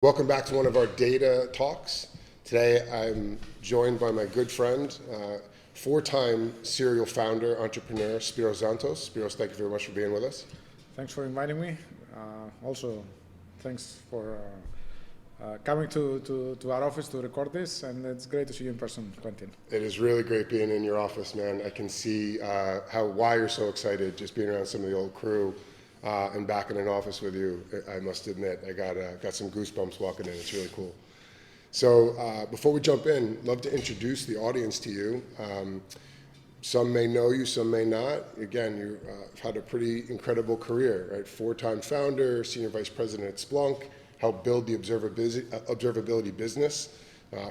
Welcome back to one of our data talks. Today I'm joined by my good friend, four-time serial founder, entrepreneur, Spiros Xanthos. Spiros, thank you very much for being with us. Thanks for inviting me. Also, thanks for coming to our office to record this, and it's great to see you in person, Quentin. It is really great being in your office, man. I can see why you're so excited just being around some of the old crew. And back in an office with you, I must admit, I got some goosebumps walking in. It's really cool. So before we jump in, love to introduce the audience to you. Some may know you, some may not. Again, you've had a pretty incredible career, right? Four-time founder, senior vice president at Splunk, helped build the observability business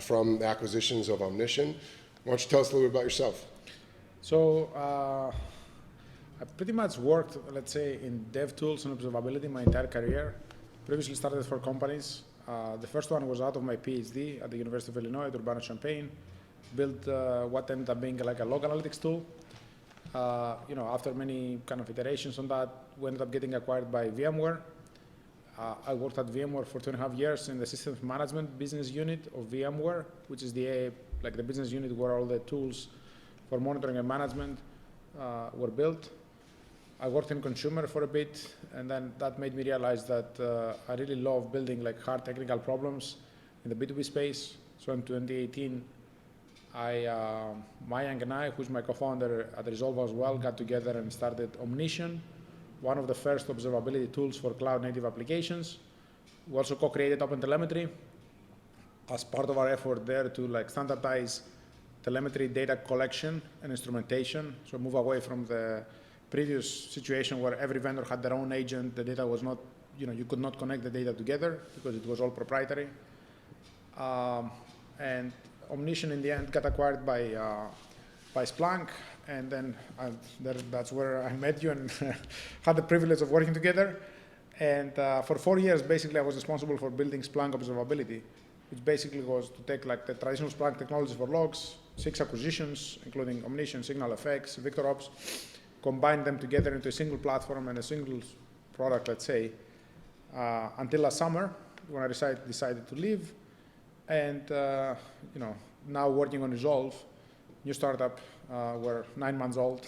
from the acquisitions of Omnition. Why don't you tell us a little bit about yourself? So I pretty much worked, let's say, in dev tools and observability my entire career. Previously started for companies. The first one was out of my PhD at the University of Illinois at Urbana-Champaign. Built what ended up being like a log analytics tool. After many kind of iterations on that, we ended up getting acquired by VMware. I worked at VMware for 2.5 years in the systems management business unit of VMware, which is the business unit where all the tools for monitoring and management were built. I worked in consumer for a bit, and then that made me realize that I really love building like hard technical problems in the B2B space. So in 2018, Mayank and I, who's my co-founder at Resolve as well, got together and started Omnition, one of the first observability tools for cloud-native applications. We also co-created OpenTelemetry as part of our effort there to like standardize telemetry data collection and instrumentation. So move away from the previous situation where every vendor had their own agent. The data was not, you could not connect the data together because it was all proprietary. And Omnition in the end got acquired by Splunk, and then that's where I met you and had the privilege of working together. And for 4 years, basically, I was responsible for building Splunk observability, which basically was to take like the traditional Splunk technologies for logs, 6 acquisitions, including Omnition, SignalFX, VictorOps, combine them together into a single platform and a single product, let's say, until last summer when I decided to leave. And now working on Resolve, new startup. We're 9 months old.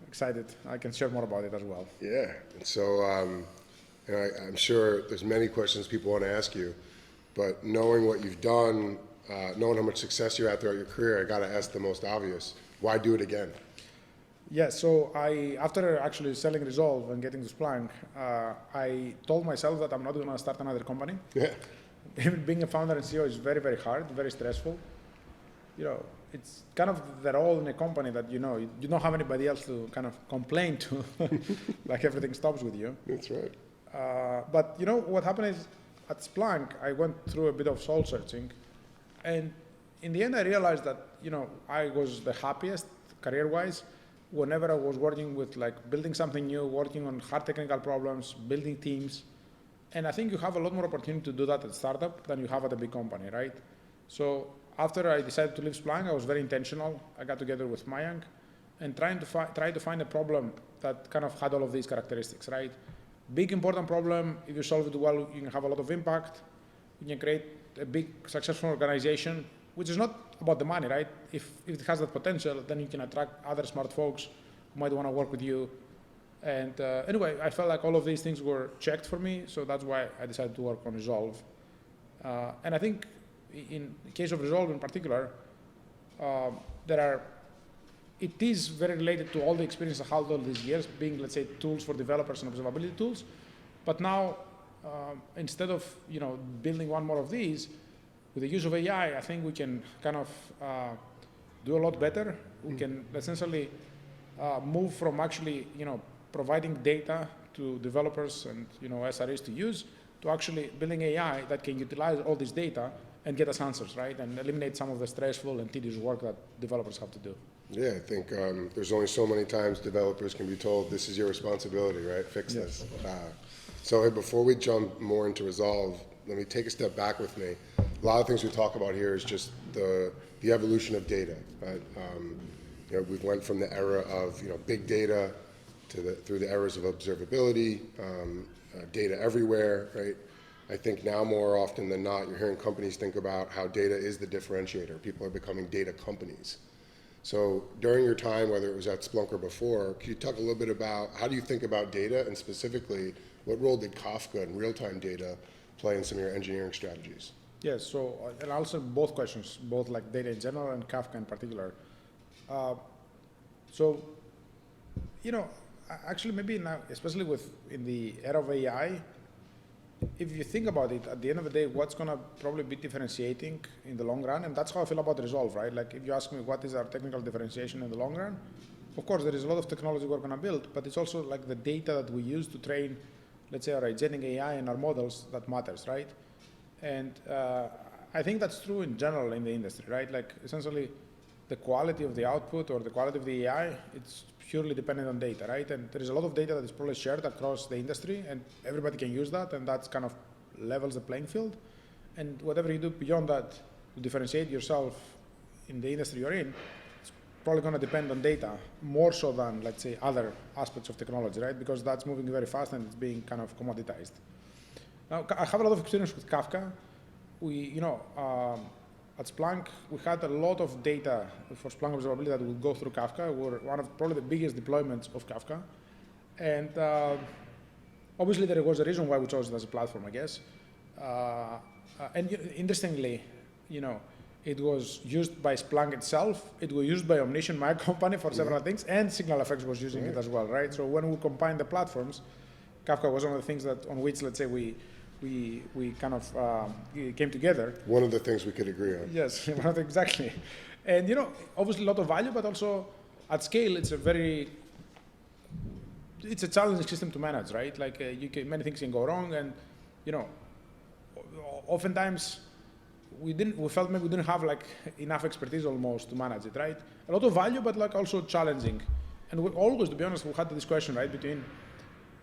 Excited. I can share more about it as well. Yeah. And so I'm sure there's many questions people want to ask you, but knowing what you've done, knowing how much success you had throughout your career, I got to ask the most obvious. Why do it again? Yeah, so after actually selling Resolve and getting to Splunk, I told myself that I'm not going to start another company. Yeah. Being a founder and CEO is very, very hard, very stressful. It's kind of the role in a company that you don't have anybody else to kind of complain to, like everything stops with you. That's right. But what happened is at Splunk, I went through a bit of soul searching, and in the end, I realized that I was the happiest career-wise whenever I was working with like building something new, working on hard technical problems, building teams. And I think you have a lot more opportunity to do that at startup than you have at a big company, right? So after I decided to leave Splunk, I was very intentional. I got together with Mayank and tried to find a problem that kind of had all of these characteristics, right? Big important problem. If you solve it well, you can have a lot of impact. You can create a big successful organization, which is not about the money, right? If it has that potential, then you can attract other smart folks who might want to work with you. And anyway, I felt like all of these things were checked for me, so that's why I decided to work on Resolve. And I think in the case of Resolve in particular, it is very related to all the experience I had all these years, being, let's say, tools for developers and observability tools. But now, instead of building one more of these, with the use of AI, I think we can kind of do a lot better. We can essentially move from actually, providing data to developers and SREs to use, to actually building AI that can utilize all this data and get us answers, right? And eliminate some of the stressful and tedious work that developers have to do. Yeah, I think there's only so many times developers can be told, this is your responsibility, right? Fix this. So hey, before we jump more into Resolve, let me take a step back with me. A lot of things we talk about here is just the evolution of data, right? We've went from the era of big data through the eras of observability, data everywhere, right? I think now more often than not, you're hearing companies think about how data is the differentiator. People are becoming data companies. So during your time, whether it was at Splunk or before, could you talk a little bit about how do you think about data, and specifically, what role did Kafka and real-time data play in some of your engineering strategies? Yes, so I'll answer both questions, both like data in general and Kafka in particular. So, actually maybe now, especially in the era of AI, if you think about it, at the end of the day, what's going to probably be differentiating in the long run, and that's how I feel about Resolve, right? Like if you ask me what is our technical differentiation in the long run, of course there is a lot of technology we're going to build, but it's also like the data that we use to train, let's say, our agentic AI and our models that matters, right? And I think that's true in general in the industry, right? Like essentially the quality of the output or the quality of the AI, it's purely dependent on data, right? And there is a lot of data that is probably shared across the industry, and everybody can use that, and that's kind of levels the playing field. And whatever you do beyond that to differentiate yourself in the industry you're in, it's probably going to depend on data more so than, let's say, other aspects of technology, right? Because that's moving very fast and it's being kind of commoditized. Now, I have a lot of experience with Kafka. At Splunk, we had a lot of data for Splunk observability that would go through Kafka. We're one of probably the biggest deployments of Kafka. And obviously, there was a reason why we chose it as a platform, I guess. Interestingly, it was used by Splunk itself. It was used by Omniscient, my company, for several things, and SignalFX was using it as well, right? So when we combined the platforms, Kafka was one of the things on which, let's say, we kind of came together. One of the things we could agree on. Yes, exactly. And obviously a lot of value, but also at scale, it's a challenging system to manage, right? Like many things can go wrong, and oftentimes we felt maybe we didn't have like enough expertise almost to manage it, right? A lot of value, but like also challenging. And we always, to be honest, we had this question, right, between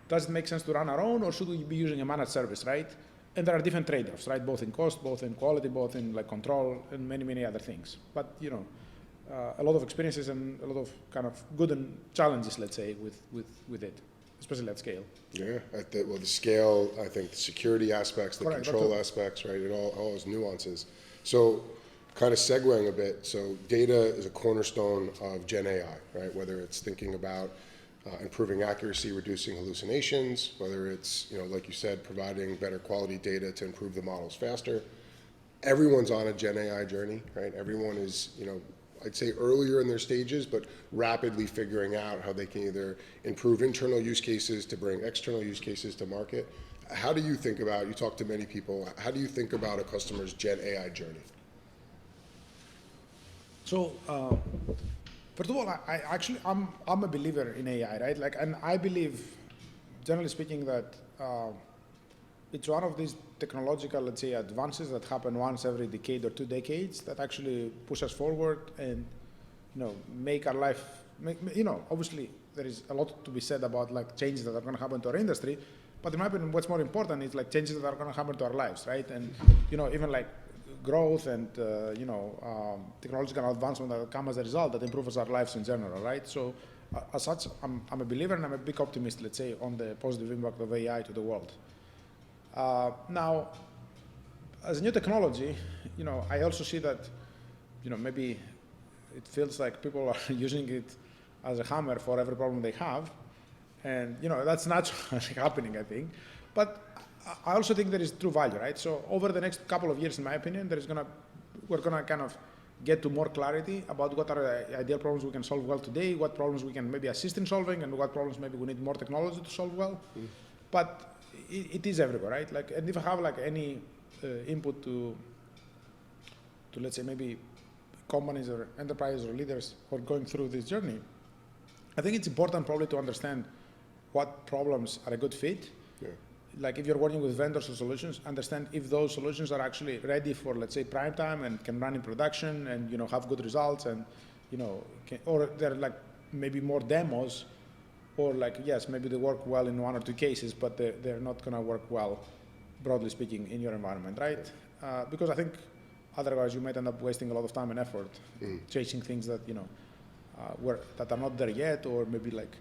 does it make sense to run our own, or should we be using a managed service, right? And there are different trade-offs, right? Both in cost, both in quality, both in like control, and many, many other things. But a lot of experiences and a lot of kind of good and challenges, let's say, with it, especially at scale. Yeah, the scale, I think the security aspects, the Correct, control aspects, right? It all has nuances. So kind of segueing a bit, so data is a cornerstone of GenAI, right? Whether it's thinking about improving accuracy, reducing hallucinations, whether it's, like you said, providing better quality data to improve the models faster. Everyone's on a GenAI journey, right? Everyone is, I'd say earlier in their stages, but rapidly figuring out how they can either improve internal use cases to bring external use cases to market. How do you think about, you talk to many people, how do you think about a customer's GenAI journey? So, first of all, I'm a believer in AI, right? Like, and I believe, generally speaking, that it's one of these technological, let's say, advances that happen once every decade or 2 decades that actually push us forward and, make our life. Obviously, there is a lot to be said about like changes that are going to happen to our industry, but in my opinion, what's more important is like changes that are going to happen to our lives, right? And even like growth and technological advancement that come as a result that improves our lives in general, right? So as such, I'm a believer and I'm a big optimist, let's say, on the positive impact of AI to the world. Now, as a new technology, I also see that, maybe it feels like people are using it as a hammer for every problem they have, and that's naturally happening, I think. But I also think there is true value, right? So over the next couple of years, in my opinion, we're gonna kind of get to more clarity about what are the ideal problems we can solve well today, what problems we can maybe assist in solving, and what problems maybe we need more technology to solve well. But it is everywhere, right? Like, and if I have like any input to let's say maybe companies or enterprises or leaders who are going through this journey, I think it's important probably to understand what problems are a good fit. Yeah. Like if you're working with vendors or solutions, understand if those solutions are actually ready for, let's say, prime time and can run in production and have good results, and or they're like maybe more demos, or like yes, maybe they work well in 1 or 2 cases, but they're not going to work well, broadly speaking, in your environment, right? Because I think otherwise you might end up wasting a lot of time and effort chasing things that that are not there yet, or maybe like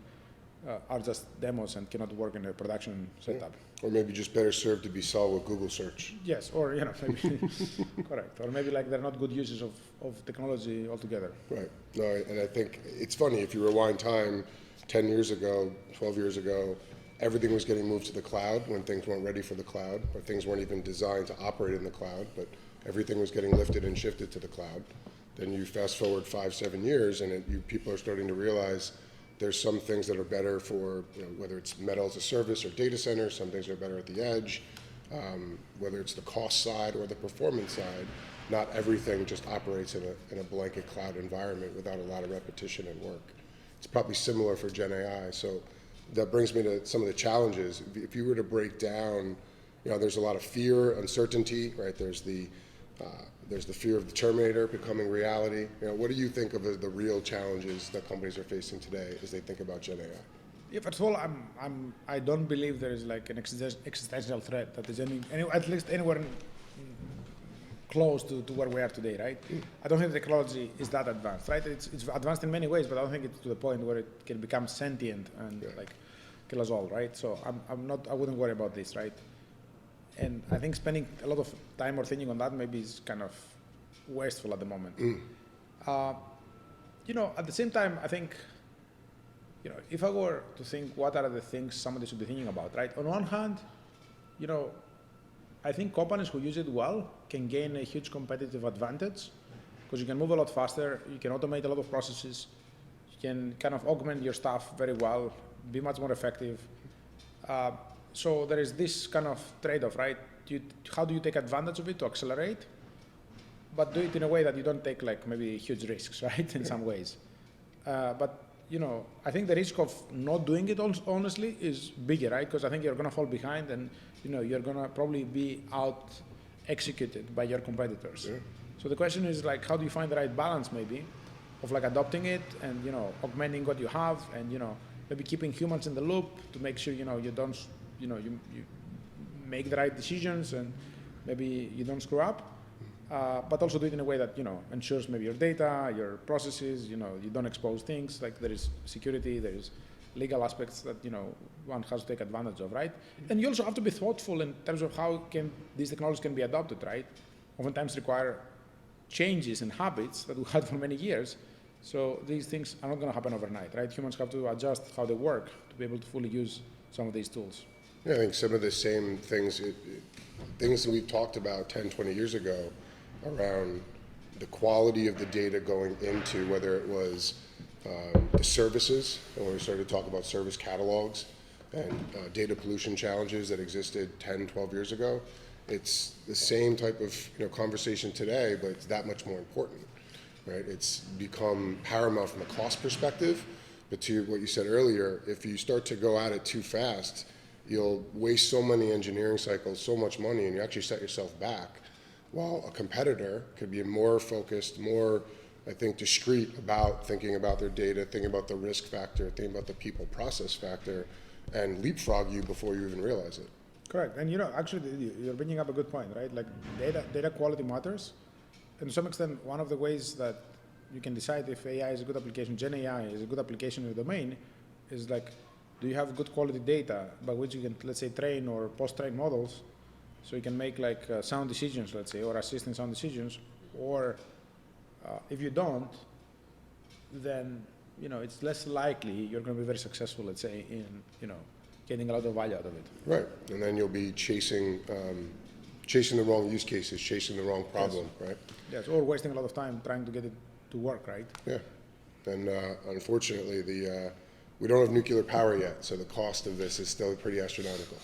are just demos and cannot work in a production setup. Or maybe just better served to be solved with Google search. Yes, or maybe correct, or maybe like they're not good uses of technology altogether. Right. No, and I think it's funny, if you rewind time 10 years ago, 12 years ago, everything was getting moved to the cloud when things weren't ready for the cloud, or things weren't even designed to operate in the cloud, but everything was getting lifted and shifted to the cloud. Then you fast forward 5-7 years, and people are starting to realize there's some things that are better for, whether it's metal as a service or data center, some things are better at the edge, whether it's the cost side or the performance side. Not everything just operates in a blanket cloud environment without a lot of repetition and work. It's probably similar for GenAI. So that brings me to some of the challenges. If you were to break down, there's a lot of fear, uncertainty, right? There's the fear of the Terminator becoming reality. What do you think of as the real challenges that companies are facing today as they think about GenAI? Yeah, first of all, I don't believe there is like an existential threat that is at least anywhere close to where we are today, right? I don't think technology is that advanced, right? It's advanced in many ways, but I don't think it's to the point where it can become sentient and like kill us all, right? So I wouldn't worry about this, right? And I think spending a lot of time or thinking on that maybe is kind of wasteful at the moment. At the same time, I think, if I were to think what are the things somebody should be thinking about, right? On one hand, I think companies who use it well can gain a huge competitive advantage because you can move a lot faster, you can automate a lot of processes, you can kind of augment your staff very well, be much more effective. So there is this kind of trade-off, right? How do you take advantage of it to accelerate, but do it in a way that you don't take like maybe huge risks, right? In some ways. But I think the risk of not doing it honestly is bigger, right? Because I think you're going to fall behind and you're going to probably be out executed by your competitors. Yeah. So the question is like, how do you find the right balance maybe of like adopting it and augmenting what you have and maybe keeping humans in the loop to make sure you don't you make the right decisions and maybe you don't screw up, but also do it in a way that ensures maybe your data, your processes, you don't expose things, like there is security, there is legal aspects that one has to take advantage of, right? And you also have to be thoughtful in terms of how these technologies can be adopted, right? Oftentimes require changes in habits that we had for many years. So these things are not going to happen overnight, right? Humans have to adjust how they work to be able to fully use some of these tools. Yeah, I think some of the same things that we've talked about 10, 20 years ago around the quality of the data going into whether it was the services, and when we started to talk about service catalogs and data pollution challenges that existed 10, 12 years ago, it's the same type of conversation today, but it's that much more important, right? It's become paramount from a cost perspective, but to what you said earlier, if you start to go at it too fast, you'll waste so many engineering cycles, so much money, and you actually set yourself back. While a competitor could be more focused, more, I think, discreet about thinking about their data, thinking about the risk factor, thinking about the people process factor, and leapfrog you before you even realize it. Correct. And actually, you're bringing up a good point, right? Like data quality matters. And to some extent, one of the ways that you can decide if AI is a good application, GenAI is a good application in the domain, is like, do you have good quality data by which you can, let's say, train or post-train models so you can make like sound decisions, let's say, or assist in sound decisions, or if you don't, then it's less likely you're going to be very successful, let's say, in getting a lot of value out of it. Right, and then you'll be chasing the wrong use cases, chasing the wrong problem, yes. Right? Yes, or wasting a lot of time trying to get it to work, right? Yeah, and unfortunately, we don't have nuclear power yet, so the cost of this is still pretty astronomical.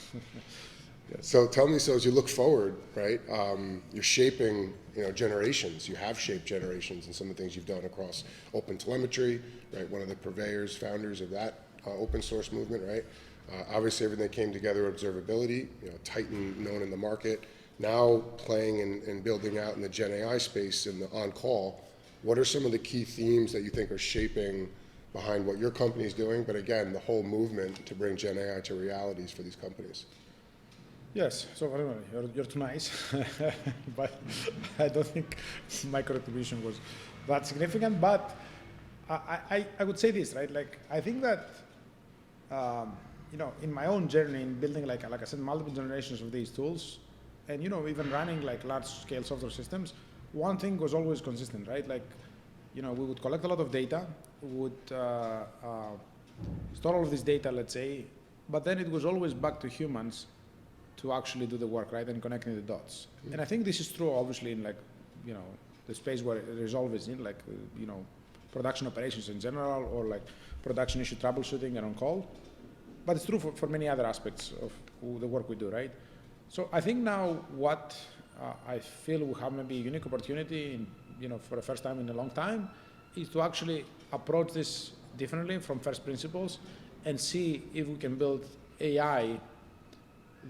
Yes. So tell me, so as you look forward, right, you're shaping generations. You have shaped generations in some of the things you've done across open telemetry, right? One of the purveyors, founders of that open source movement, right? Obviously, everything that came together, observability, Titan known in the market, now playing and building out in the GenAI space in the on-call. What are some of the key themes that you think are shaping behind what your company is doing, but again, the whole movement to bring GenAI to realities for these companies? Yes, so you're too nice, but I don't think my contribution was that significant. But I would say this, right? Like, I think that in my own journey in building, like I said, multiple generations of these tools, and even running like large-scale software systems, one thing was always consistent, right? Like, we would collect a lot of data, we would store all of this data, let's say, but then it was always back to humans to actually do the work, right, and connecting the dots. And I think this is true, obviously, in the space where Resolve is in, production operations in general, or like production issue troubleshooting and on call. But it's true for many other aspects of the work we do, right? So I think now what I feel we have maybe a unique opportunity, for the first time in a long time, is to actually approach this differently from first principles and see if we can build AI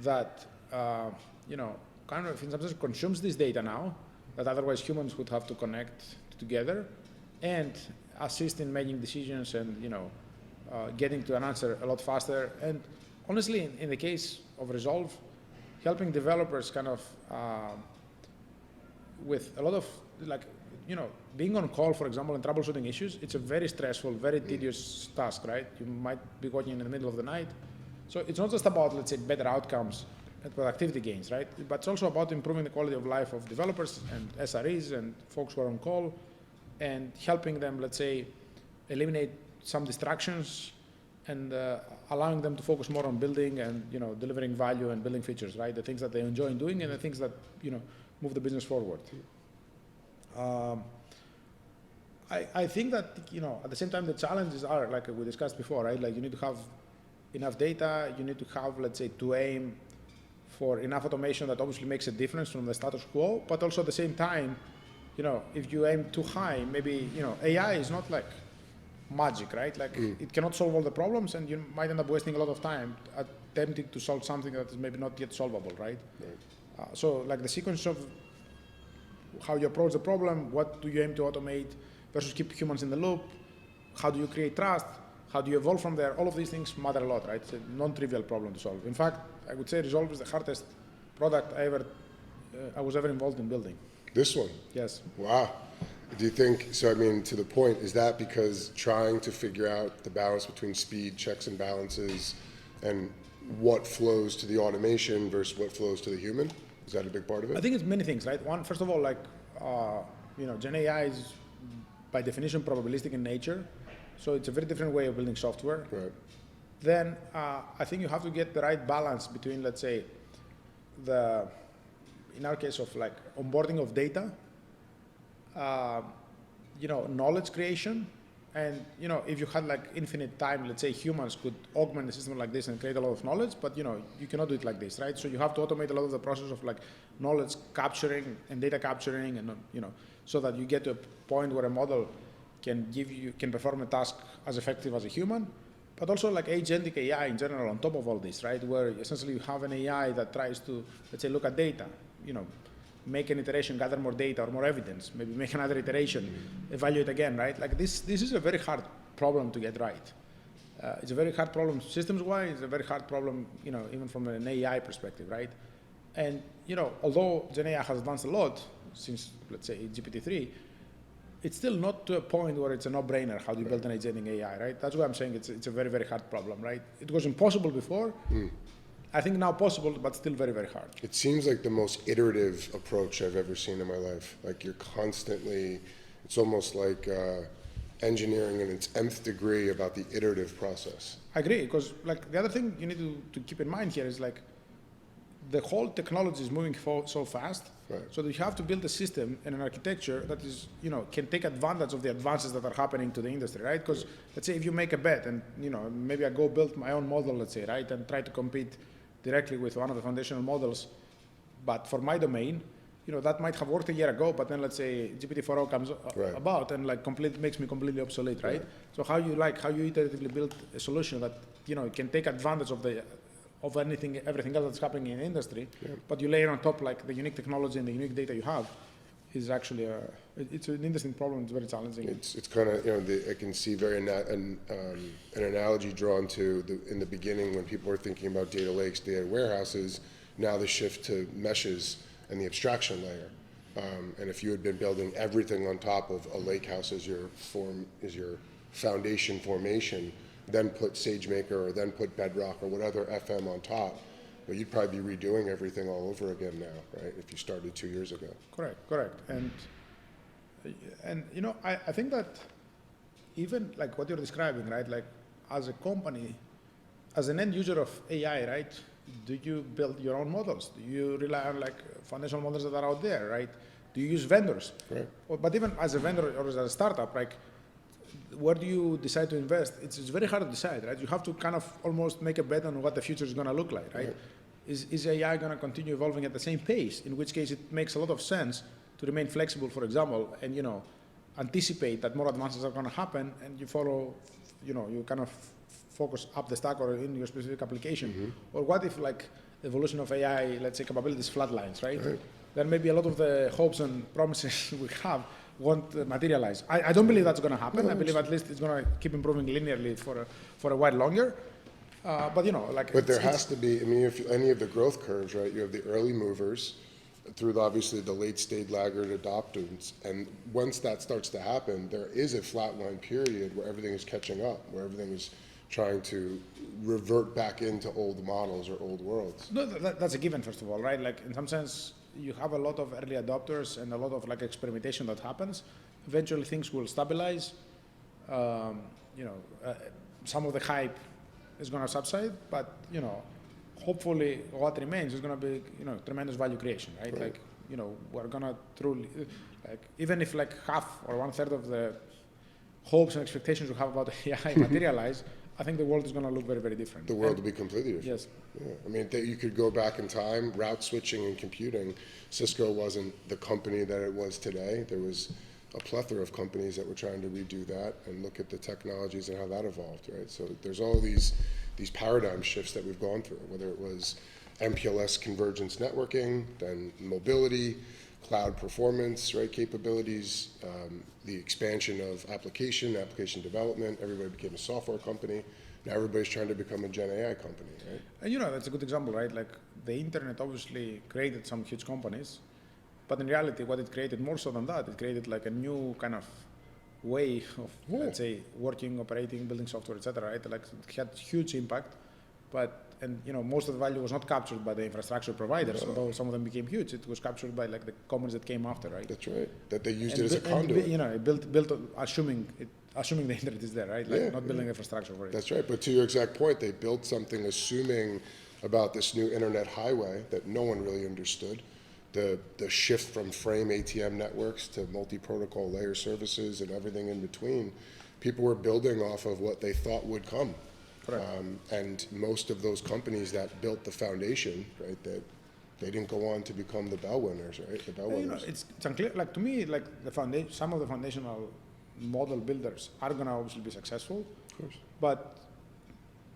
that, kind of in some sense consumes this data now, that otherwise humans would have to connect together, and assist in making decisions and, getting to an answer a lot faster. And honestly, in the case of Resolve, helping developers kind of with a lot of being on call, for example, and troubleshooting issues, it's a very stressful, very tedious task, right? You might be working in the middle of the night. So it's not just about, let's say, better outcomes and productivity gains, right? But it's also about improving the quality of life of developers and SREs and folks who are on call, and helping them, let's say, eliminate some distractions and allowing them to focus more on building and, delivering value and building features, right? The things that they enjoy doing and the things that, move the business forward. I think that, at the same time, the challenges are, like we discussed before, right? Like, you need to have enough data, you need to have, let's say, to aim for enough automation that obviously makes a difference from the status quo, but also at the same time, if you aim too high, maybe, AI is not like magic, right? Like, it cannot solve all the problems, and you might end up wasting a lot of time attempting to solve something that is maybe not yet solvable, right? So, like, the sequence of how you approach the problem, what do you aim to automate versus keep humans in the loop, how do you create trust, how do you evolve from there, all of these things matter a lot, right? It's a non-trivial problem to solve. In fact, I would say Resolve is the hardest product I was ever involved in building. This one? Yes. Wow. Do you think, so I mean, to the point, is that because trying to figure out the balance between speed, checks and balances, and what flows to the automation versus what flows to the human? Is that a big part of it? I think it's many things, right? One, first of all, like, GenAI is by definition probabilistic in nature, so it's a very different way of building software. Right. Then I think you have to get the right balance between, let's say, in our case of like onboarding of data, knowledge creation, and if you had like infinite time, let's say humans could augment a system like this and create a lot of knowledge, but you cannot do it like this, right? So you have to automate a lot of the process of like knowledge capturing and data capturing, and so that you get to a point where a model can perform a task as effective as a human, but also like agentic AI in general on top of all this, right? Where essentially you have an AI that tries to, let's say, look at data, make an iteration, gather more data or more evidence, maybe make another iteration, evaluate again, right? Like this is a very hard problem to get right. It's a very hard problem systems-wise. It's a very hard problem, even from an AI perspective, right? And although GenAI has advanced a lot since, let's say, GPT-3, it's still not to a point where it's a no-brainer how do you build an agentic AI, right? That's why I'm saying it's a very, very hard problem, right? It was impossible before. I think now possible, but still very, very hard. It seems like the most iterative approach I've ever seen in my life. Like you're constantly, it's almost like engineering in its nth degree about the iterative process. I agree, because like the other thing you need to keep in mind here is like the whole technology is moving so fast, right. So that you have to build a system and an architecture that is, can take advantage of the advances that are happening to the industry, right? Because let's say if you make a bet and, maybe I go build my own model, let's say, right, and try to compete directly with one of the foundational models, but for my domain, that might have worked a year ago, but then let's say GPT-4o comes right. about and like makes me completely obsolete, right? So how you iteratively build a solution that, can take advantage of everything else that's happening in the industry, but you layer on top like the unique technology and the unique data you have is actually it's an interesting problem. It's very challenging. It's kind of I can see an analogy drawn to in the beginning when people were thinking about data lakes, data warehouses. Now the shift to meshes and the abstraction layer. And if you had been building everything on top of a lake house as your foundation formation, then put SageMaker or then put Bedrock or whatever FM on top. But you'd probably be redoing everything all over again now, right? If you started 2 years ago. Correct. And you know, I think that even like what you're describing, right? Like as a company, as an end user of AI, right? Do you build your own models? Do you rely on like foundational models that are out there, right? Do you use vendors? Right. But even as a vendor or as a startup, like where do you decide to invest? It's very hard to decide, right? You have to kind of almost make a bet on what the future is going to look like, right? Is AI going to continue evolving at the same pace? In which case, it makes a lot of sense to remain flexible, for example, and you know, anticipate that more advances are going to happen, and you follow, you know, you kind of focus up the stack or in your specific application. Or what if like the evolution of AI, let's say, capabilities flatlines, right? Then maybe a lot of the hopes and promises we have won't materialize. I don't believe that's going to happen. I believe at least it's going to keep improving linearly for a while longer. But you know, like. But there has to be. I mean, if any of the growth curves, right? You have the early movers, through obviously the late stage laggard adopters, and once that starts to happen, there is a flatline period where everything is catching up, where everything is trying to revert back into old models or old worlds. No, that's a given, first of all, right? Like in some sense, you have a lot of early adopters and a lot of like experimentation that happens. Eventually, things will stabilize. You know, some of the hype is going to subside, but you know, hopefully, what remains is going to be, you know, tremendous value creation, right? Like, you know, we're going to truly, like, even if like half or 1/3 of the hopes and expectations we have about AI materialize, I think the world is going to look very, very different. The world will be completely different. Yes. Yeah. I mean, you could go back in time, route switching and computing. Cisco wasn't the company that it was today. There was a plethora of companies that were trying to redo that and look at the technologies and how that evolved, right? So there's all these paradigm shifts that we've gone through, whether it was MPLS convergence networking, then mobility, cloud performance, right, capabilities, the expansion of application development. Everybody became a software company. Now everybody's trying to become a GenAI company, right? And you know, that's a good example, right? Like the internet obviously created some huge companies, but in reality, what it created more so than that, it created like a new kind of way of, let's say, working, operating, building software, etc. Right? Like it had huge impact, and you know, most of the value was not captured by the infrastructure providers, although some of them became huge. It was captured by like the companies that came after, right? That's right. That they used it as a conduit. You know, it built assuming the internet is there, right? Like not building infrastructure for it. That's right. But to your exact point, they built something assuming about this new internet highway that no one really understood. The shift from frame ATM networks to multi-protocol layer services and everything in between, people were building off of what they thought would come. And most of those companies that built the foundation, right, that they didn't go on to become the bell winners, right? The bell winners. You know, it's unclear. Like to me, like the foundation, some of the foundational model builders are going to obviously be successful. Of course. But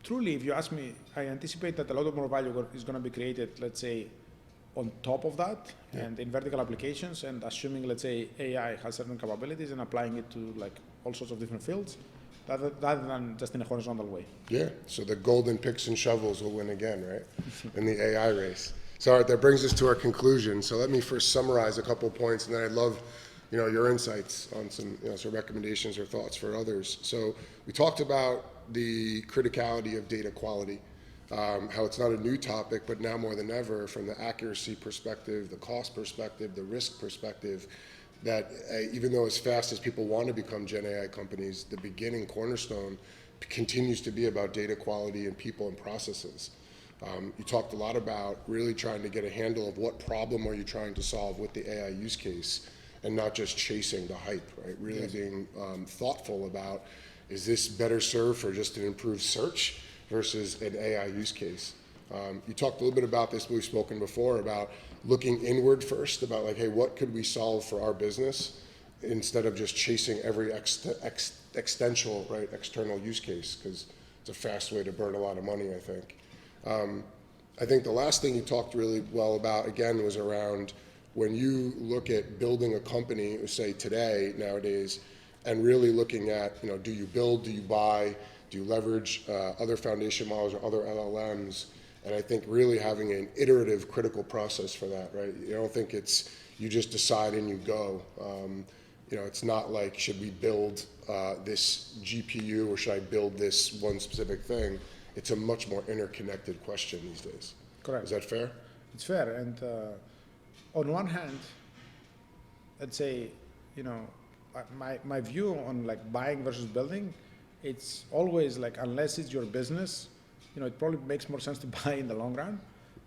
truly, if you ask me, I anticipate that a lot of more value is going to be created, let's say, on top of that and in vertical applications, and assuming, let's say, AI has certain capabilities and applying it to like all sorts of different fields, rather than just in a horizontal way. Yeah, so the golden picks and shovels will win again, right? In the AI race. So all right, that brings us to our conclusion. So let me first summarize a couple of points, and then I'd love, you know, your insights on some, you know, some recommendations or thoughts for others. So we talked about the criticality of data quality. How it's not a new topic, but now more than ever, from the accuracy perspective, the cost perspective, the risk perspective, that even though as fast as people want to become GenAI companies, the beginning cornerstone continues to be about data quality and people and processes. You talked a lot about really trying to get a handle of what problem are you trying to solve with the AI use case, and not just chasing the hype, right? Really being thoughtful about, is this better served for just an improved search versus an AI use case? You talked a little bit about this, we've spoken before, about looking inward first, about like, hey, what could we solve for our business instead of just chasing every external use case, because it's a fast way to burn a lot of money, I think. I think the last thing you talked really well about, again, was around when you look at building a company, say today, nowadays, and really looking at, you know, do you build, do you buy, do you leverage other foundation models or other LLMs? And I think really having an iterative critical process for that, right? I don't think it's you just decide and you go. it's not like, should we build this GPU or should I build this one specific thing? It's a much more interconnected question these days. Correct. Is that fair? It's fair, and on one hand, let's say, my view on like buying versus building, it's always like, unless it's your business, it probably makes more sense to buy in the long run.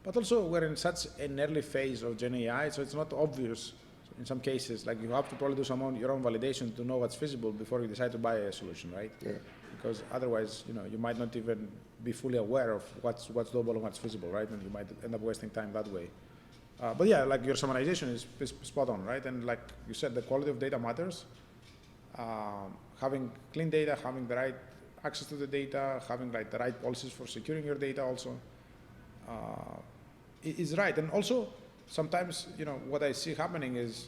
But also we're in such an early phase of GenAI, so it's not obvious in some cases. Like you have to probably do your own validation to know what's feasible before you decide to buy a solution, right? Yeah. Because otherwise, you might not even be fully aware of what's doable and what's feasible, right? And you might end up wasting time that way. But yeah, like your summarization is spot on, right? And like you said, the quality of data matters. Having clean data, having the right access to the data, having like the right policies for securing your data also is right. And also, sometimes, what I see happening is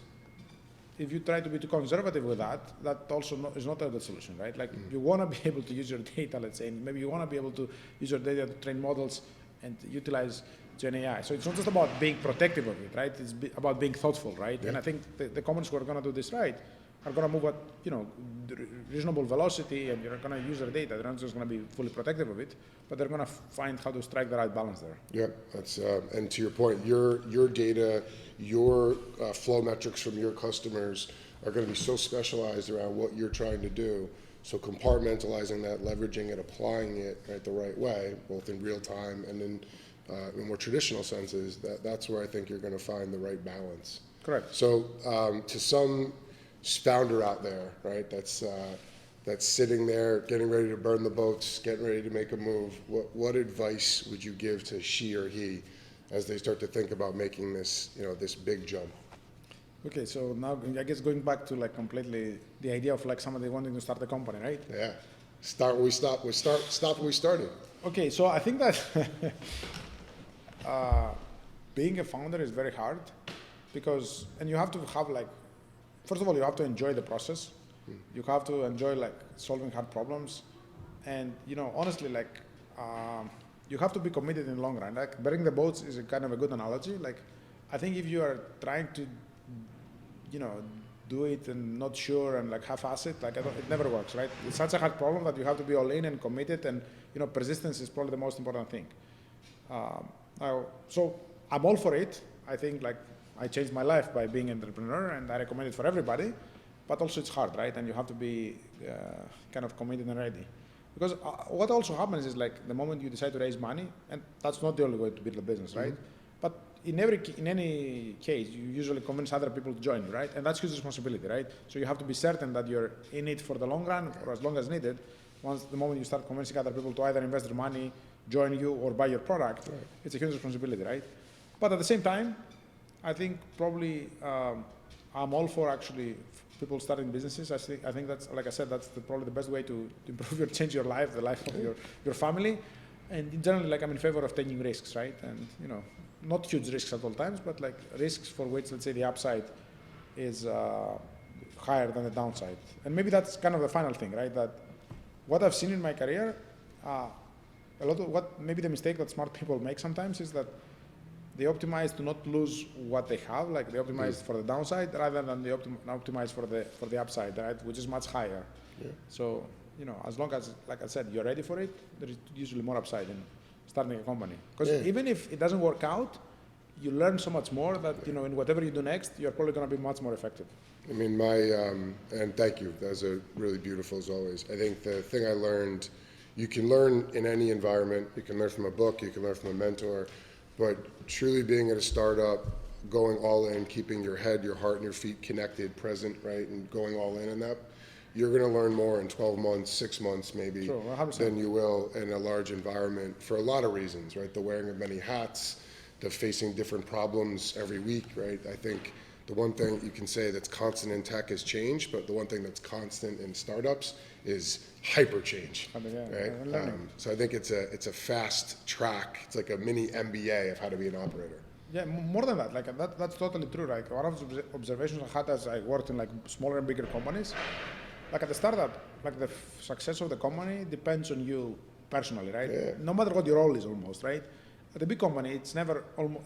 if you try to be too conservative with that also is not a good solution, right? Like you want to be able to use your data, let's say, and maybe you want to be able to use your data to train models and utilize GenAI. So it's not just about being protective of it, right? It's about being thoughtful, right? Yeah. And I think the companies who are going to do this right are going to move at reasonable velocity, and you're going to use their data. They're not just going to be fully protective of it, but they're going to find how to strike the right balance there. Yeah, that's and to your point, your data, your flow metrics from your customers are going to be so specialized around what you're trying to do. So compartmentalizing that, leveraging it, applying it the right way, both in real time and in more traditional senses, that's where I think you're going to find the right balance. Correct. So to some founder out there, right, that's sitting there getting ready to burn the boats, getting ready to make a move, what advice would you give to she or he as they start to think about making this, this big jump? Okay, so now I guess going back to like completely the idea of like somebody wanting to start a company, right? Yeah. Start where we stop. Stop where we started. Okay, so I think that being a founder is very hard because, and you have to have like, first of all, you have to enjoy the process. You have to enjoy like solving hard problems, and honestly, like you have to be committed in the long run. Like burning the boats is a kind of a good analogy. Like I think if you are trying to, do it and not sure and like half-ass it, like it never works, right? It's such a hard problem that you have to be all in and committed, and persistence is probably the most important thing. So I'm all for it. I think like I changed my life by being an entrepreneur, and I recommend it for everybody. But also it's hard, right? And you have to be kind of committed and ready. Because what also happens is like the moment you decide to raise money, and that's not the only way to build a business, right? But in any case, you usually convince other people to join you, right? And that's huge responsibility, right? So you have to be certain that you're in it for the long run, or as long as needed. Once the moment you start convincing other people to either invest their money, join you, or buy your product, it's a huge responsibility, right? But at the same time, I think probably I'm all for actually people starting businesses. I think that's, like I said, that's probably the best way to improve change your life, the life of your family. And in general, like I'm in favor of taking risks, right? And not huge risks at all times, but like risks for which, let's say, the upside is higher than the downside. And maybe that's kind of the final thing, right? That what I've seen in my career, a lot of maybe the mistake that smart people make sometimes is that they optimize to not lose what they have, like they optimize for the downside rather than they optimize for the upside, right? Which is much higher. Yeah. So, as long as, like I said, you're ready for it, there is usually more upside in starting a company. Because even if it doesn't work out, you learn so much more that, in whatever you do next, you're probably going to be much more effective. I mean, and thank you. That was really beautiful as always. I think the thing I learned, you can learn in any environment. You can learn from a book, you can learn from a mentor, but truly being at a startup, going all in, keeping your head, your heart, and your feet connected, present, right, and going all in that, you're going to learn more in 12 months, 6 months maybe, than you will in a large environment for a lot of reasons, right? The wearing of many hats, the facing different problems every week, right? I think the one thing you can say that's constant in tech is change, but the one thing that's constant in startups is hyper change, right? So I think it's a fast track. It's like a mini MBA of how to be an operator. Yeah, more than that. Like that's totally true. Like one of the observations I had as I worked in like smaller and bigger companies, like at the startup, like the success of the company depends on you personally, right? Yeah. No matter what your role is, almost, right? at a big company, it's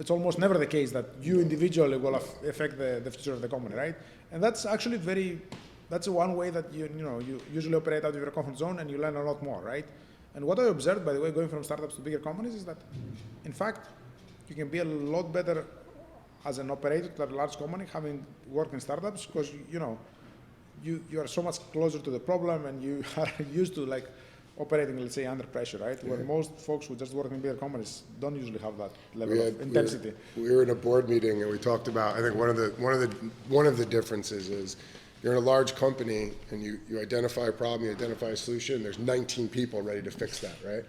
almost never the case that you individually will affect the future of the company, right? And that's actually that's one way that you usually operate out of your comfort zone and you learn a lot more, right? And what I observed, by the way, going from startups to bigger companies is that, in fact, you can be a lot better as an operator to a large company having worked in startups because, you are so much closer to the problem and you are used to operating, let's say, under pressure, right? Yeah. Where most folks who just work in bigger companies don't usually have that level of intensity. We were in a board meeting and we talked about, I think one of the differences is you're in a large company and you identify a problem, you identify a solution, there's 19 people ready to fix that, right?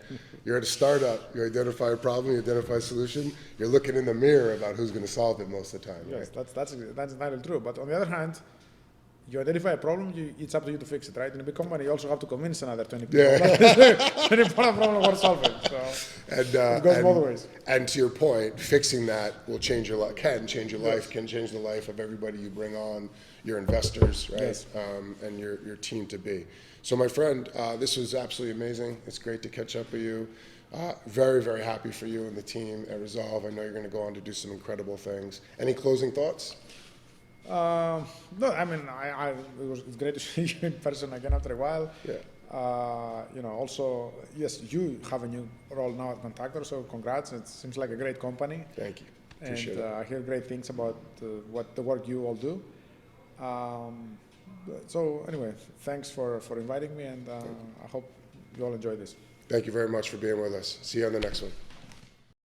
You're at a startup, you identify a problem, you identify a solution, you're looking in the mirror about who's going to solve it most of the time. Yes, right? that's entirely true. But on the other hand, you identify a problem, it's up to you to fix it, right? In a big company, you also have to convince another 20 people. Yeah. That's an important problem worth solving. So it goes both ways. And to your point, fixing that will change your life, can change your life, can change the life of everybody you bring on, your investors, right? Yes. And your team to be. So my friend, this was absolutely amazing. It's great to catch up with you. Very, very happy for you and the team at Resolve. I know you're going to go on to do some incredible things. Any closing thoughts? No, I mean, it's great to see you in person again after a while. Yeah. Also, yes, you have a new role now at Conduktor, so congrats. It seems like a great company. Thank you. Appreciate it. I hear great things about what the work you all do. So anyway, thanks for inviting me, and I hope you all enjoy this. Thank you very much for being with us. See you on the next one.